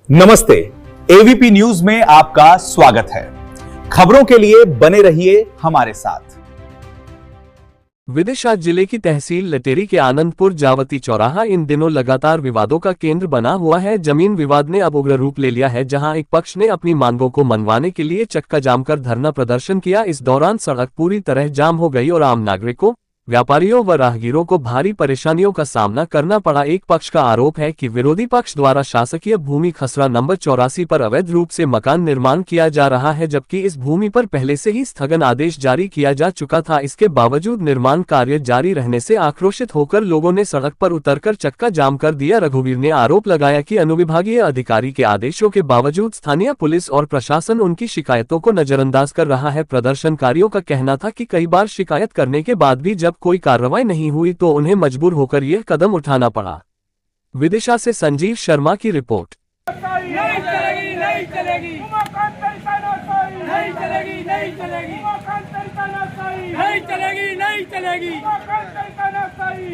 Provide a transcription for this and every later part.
नमस्ते, AVP news में आपका स्वागत है। खबरों के लिए बने रहिए हमारे साथ। विदिशा जिले की तहसील लटेरी के आनंदपुर जावती चौराहा इन दिनों लगातार विवादों का केंद्र बना हुआ है। जमीन विवाद ने अब उग्र रूप ले लिया है, जहां एक पक्ष ने अपनी मांगों को मनवाने के लिए चक्का जाम कर धरना प्रदर्शन किया। इस दौरान सड़क पूरी तरह जाम हो गई और आम नागरिकों, व्यापारियों व राहगीरों को भारी परेशानियों का सामना करना पड़ा। एक पक्ष का आरोप है कि विरोधी पक्ष द्वारा शासकीय भूमि खसरा नंबर 84 पर अवैध रूप से मकान निर्माण किया जा रहा है, जबकि इस भूमि पर पहले से ही स्थगन आदेश जारी किया जा चुका था। इसके बावजूद निर्माण कार्य जारी रहने से आक्रोशित होकर लोगों ने सड़क पर उतरकर चक्का जाम कर दिया। रघुवीर ने आरोप लगाया कि अनुविभागीय अधिकारी के आदेशों के बावजूद स्थानीय पुलिस और प्रशासन उनकी शिकायतों को नजरअंदाज कर रहा है। प्रदर्शनकारियों का कहना था कि कई बार शिकायत करने के बाद भी जब कोई कार्रवाई नहीं हुई तो उन्हें मजबूर होकर यह कदम उठाना पड़ा। विदिशा से संजीव शर्मा की रिपोर्ट। नहीं चलेगी, नहीं चलेगी, नहीं चलेगी, नहीं चलेगी, नहीं चलेगी, नहीं चलेगी,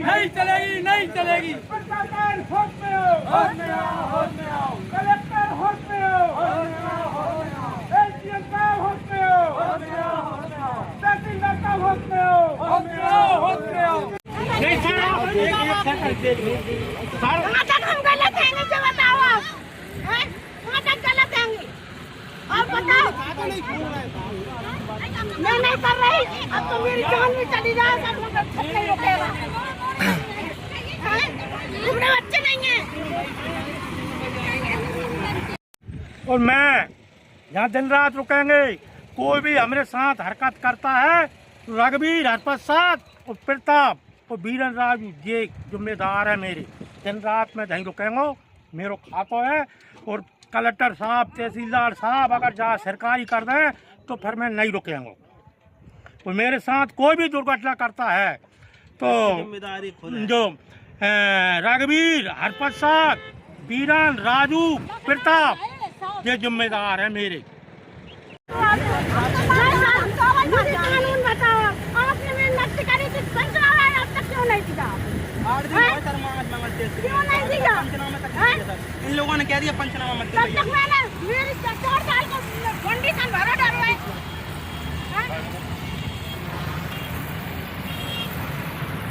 नहीं चलेगी, नहीं चलेगी। प्रशासन होश में हो, होश में आओ, होश में आओ। कलेक्टर होश में हो, होश में आओ, होश में आओ। एसडीएम साहब होश में हो, होश में आओ, होश में आओ। तहसीलदार साहब होश में हो, होश में आओ, होश में आओ। नहीं सर, हम गलत हैं, नहीं जो बताओ आप, हैं? गलत हैं और बताओ। मैं नहीं कर रही, अब तो मेरी जान भी चली जाए, सब लोग नहीं रुकेगा। तुमने बच्चे नहीं हैं। और मैं यहाँ दिन रात रुकेंगे। कोई भी हमारे साथ हरकत करता है तो रघुवीर हरप्रसाद और प्रताप और बीरन राज ये जिम्मेदार है मेरे। दिन रात में नहीं रुकेंगे, मेरा खाता है। और कलेक्टर साहब, तहसीलदार साहब अगर जहाँ सरकारी कर दें तो फिर मैं नहीं रुकेंगे। और मेरे साथ कोई भी दुर्घटना करता है तो जो रघुवीर हरप्रसाद, बीरन राजू, प्रताप ये जिम्मेदार है मेरे। कानून बताओ, आपने मेरी नक्शे करी थी, अब तक क्यों नहीं दिया? क्यों नहीं दिया? इन लोगों ने कह दिया पंचनामा मत तब तक मैंने मेरी 4 साल को कंडीशन भरा डालो है।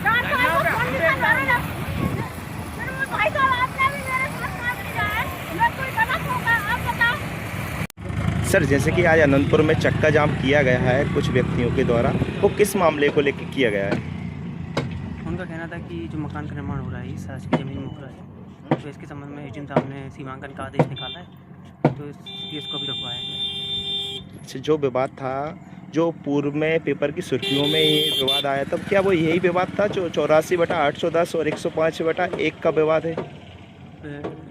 4 साल को कंडीशन भरा डालो। फिर वो भाई साहब आपने भी मेरे साथ काम किया है, मैं कोई गलत होगा आप बताओ। सर, जैसे कि आज अनंतपुर में चक्का जाम किया गया है कुछ व्यक्तियों के द्वारा, वो किस मामले को लेकर किया गया है? उनका कहना था कि जो मकान का निर्माण हो रहा है इस शासकीय जमीन में हो रहा है, तो इसके संबंध में एजेंट साहब ने सीमांकन का आदेश निकाला है, तो इस केस को भी रखवाया गया। अच्छा, जो विवाद था, जो पूर्व में पेपर की सुर्खियों में ये विवाद आया, तब क्या वो यही विवाद था जो 84/810 और 105/1 का विवाद है?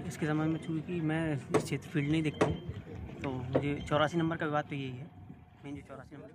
इसके संबंध में चूँकि मैं इस क्षेत्र फील्ड नहीं देखता हूँ, तो मुझे 84 नंबर का विवाद तो यही है, मेन जो 84 नंबर